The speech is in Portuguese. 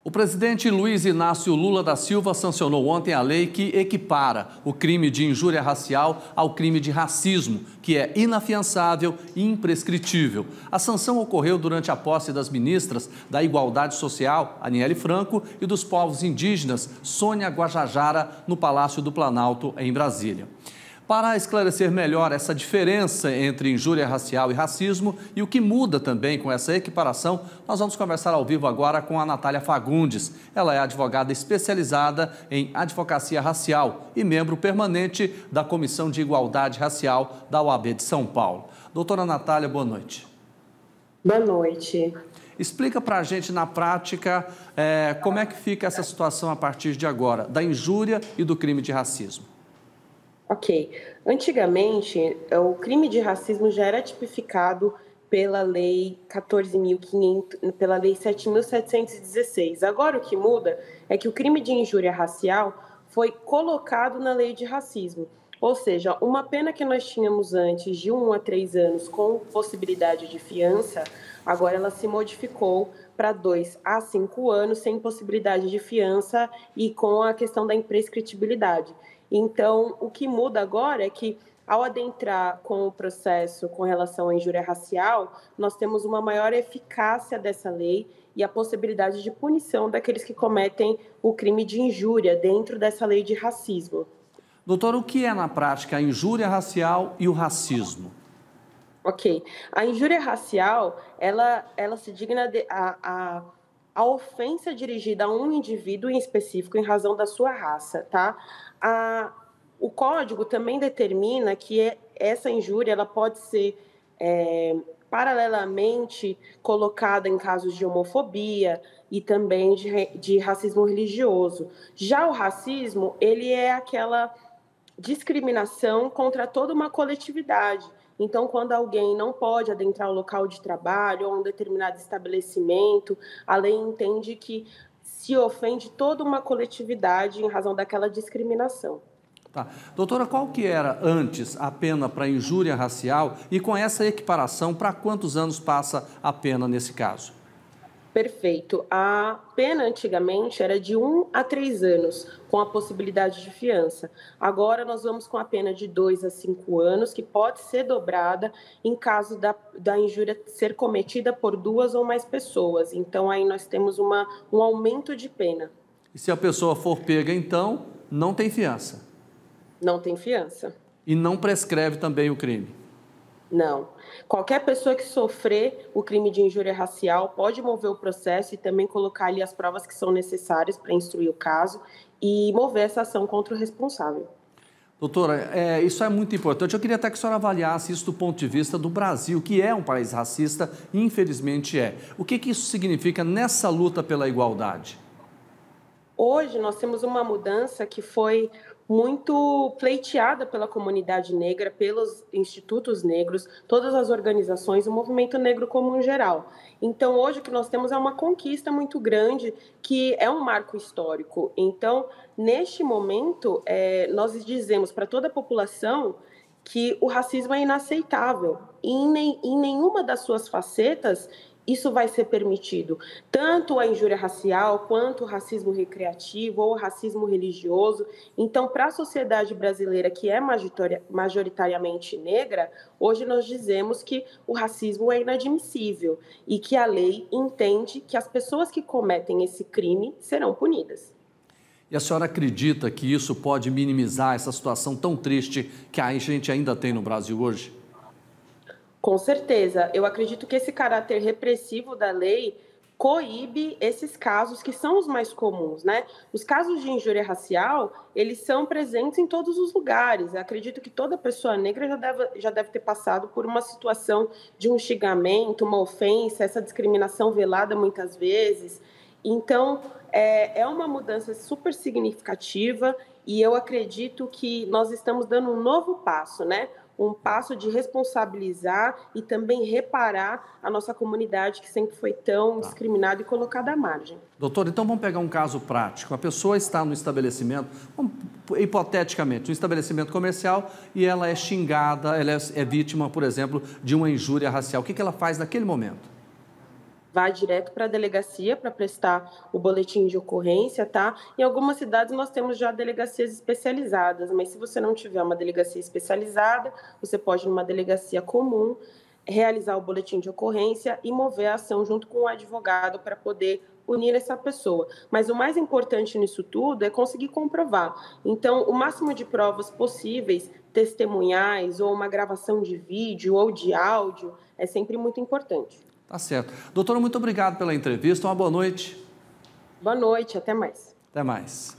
O presidente Luiz Inácio Lula da Silva sancionou ontem a lei que equipara o crime de injúria racial ao crime de racismo, que é inafiançável e imprescritível. A sanção ocorreu durante a posse das ministras da Igualdade Social, Aniele Franco, e dos povos indígenas, Sônia Guajajara, no Palácio do Planalto, em Brasília. Para esclarecer melhor essa diferença entre injúria racial e racismo e o que muda também com essa equiparação, nós vamos conversar ao vivo agora com a Natália Fagundes. Ela é advogada especializada em advocacia racial e membro permanente da Comissão de Igualdade Racial da OAB de São Paulo. Doutora Natália, boa noite. Boa noite. Explica para a gente na prática como é que fica essa situação a partir de agora, da injúria e do crime de racismo. Ok. Antigamente, o crime de racismo já era tipificado pela Lei 14.500, pela Lei 7.716. Agora, o que muda é que o crime de injúria racial foi colocado na Lei de racismo. Ou seja, uma pena que nós tínhamos antes de 1 a 3 anos com possibilidade de fiança, agora ela se modificou para 2 a 5 anos sem possibilidade de fiança e com a questão da imprescritibilidade. Então, o que muda agora é que, ao adentrar com o processo com relação à injúria racial, nós temos uma maior eficácia dessa lei e a possibilidade de punição daqueles que cometem o crime de injúria dentro dessa lei de racismo. Doutor, o que é na prática a injúria racial e o racismo? Ok. A injúria racial, ela se digna a ofensa dirigida a um indivíduo em específico em razão da sua raça, tá? O Código também determina que essa injúria ela pode ser paralelamente colocada em casos de homofobia e também de racismo religioso. Já o racismo, ele é aquela discriminação contra toda uma coletividade. Então, quando alguém não pode adentrar o local de trabalho ou um determinado estabelecimento, a lei entende que se ofende toda uma coletividade em razão daquela discriminação. Tá. Doutora, qual que era antes a pena para injúria racial e com essa equiparação, para quantos anos passa a pena nesse caso? Perfeito. A pena antigamente era de 1 a 3 anos, com a possibilidade de fiança. Agora nós vamos com a pena de 2 a 5 anos, que pode ser dobrada em caso da injúria ser cometida por 2 ou mais pessoas. Então aí nós temos um aumento de pena. E se a pessoa for pega, então, não tem fiança? Não tem fiança. E não prescreve também o crime? Não. Qualquer pessoa que sofrer o crime de injúria racial pode mover o processo e também colocar ali as provas que são necessárias para instruir o caso e mover essa ação contra o responsável. Doutora, isso é muito importante. Eu queria até que a senhora avaliasse isso do ponto de vista do Brasil, que é um país racista, e infelizmente é. O que isso significa nessa luta pela igualdade? Hoje nós temos uma mudança que foi muito pleiteada pela comunidade negra, pelos institutos negros, todas as organizações, o movimento negro como um geral. Então, hoje o que nós temos é uma conquista muito grande, que é um marco histórico. Então, neste momento, nós dizemos para toda a população que o racismo é inaceitável. E em nenhuma das suas facetas isso vai ser permitido. Tanto a injúria racial, quanto o racismo recreativo ou o racismo religioso. Então, para a sociedade brasileira, que é majoritariamente negra, hoje nós dizemos que o racismo é inadmissível e que a lei entende que as pessoas que cometem esse crime serão punidas. E a senhora acredita que isso pode minimizar essa situação tão triste que a gente ainda tem no Brasil hoje? Com certeza. Eu acredito que esse caráter repressivo da lei coíbe esses casos que são os mais comuns, né? Os casos de injúria racial, eles são presentes em todos os lugares. Eu acredito que toda pessoa negra já deve ter passado por uma situação de um xingamento, uma ofensa, essa discriminação velada muitas vezes. Então, é uma mudança super significativa e eu acredito que nós estamos dando um novo passo, né? Um passo de responsabilizar e também reparar a nossa comunidade que sempre foi tão discriminada e colocada à margem. Doutor, então vamos pegar um caso prático. A pessoa está no estabelecimento, hipoteticamente, um estabelecimento comercial e ela é xingada, ela é vítima, por exemplo, de uma injúria racial. O que ela faz naquele momento? vá direto para a delegacia para prestar o boletim de ocorrência, tá? Em algumas cidades nós temos já delegacias especializadas, mas se você não tiver uma delegacia especializada, você pode ir numa delegacia comum, realizar o boletim de ocorrência e mover a ação junto com o advogado para poder unir essa pessoa. Mas o mais importante nisso tudo é conseguir comprovar. Então, o máximo de provas possíveis, testemunhais ou uma gravação de vídeo ou de áudio, é sempre muito importante. Tá certo. Doutora, muito obrigado pela entrevista. Uma boa noite. Boa noite, até mais. Até mais.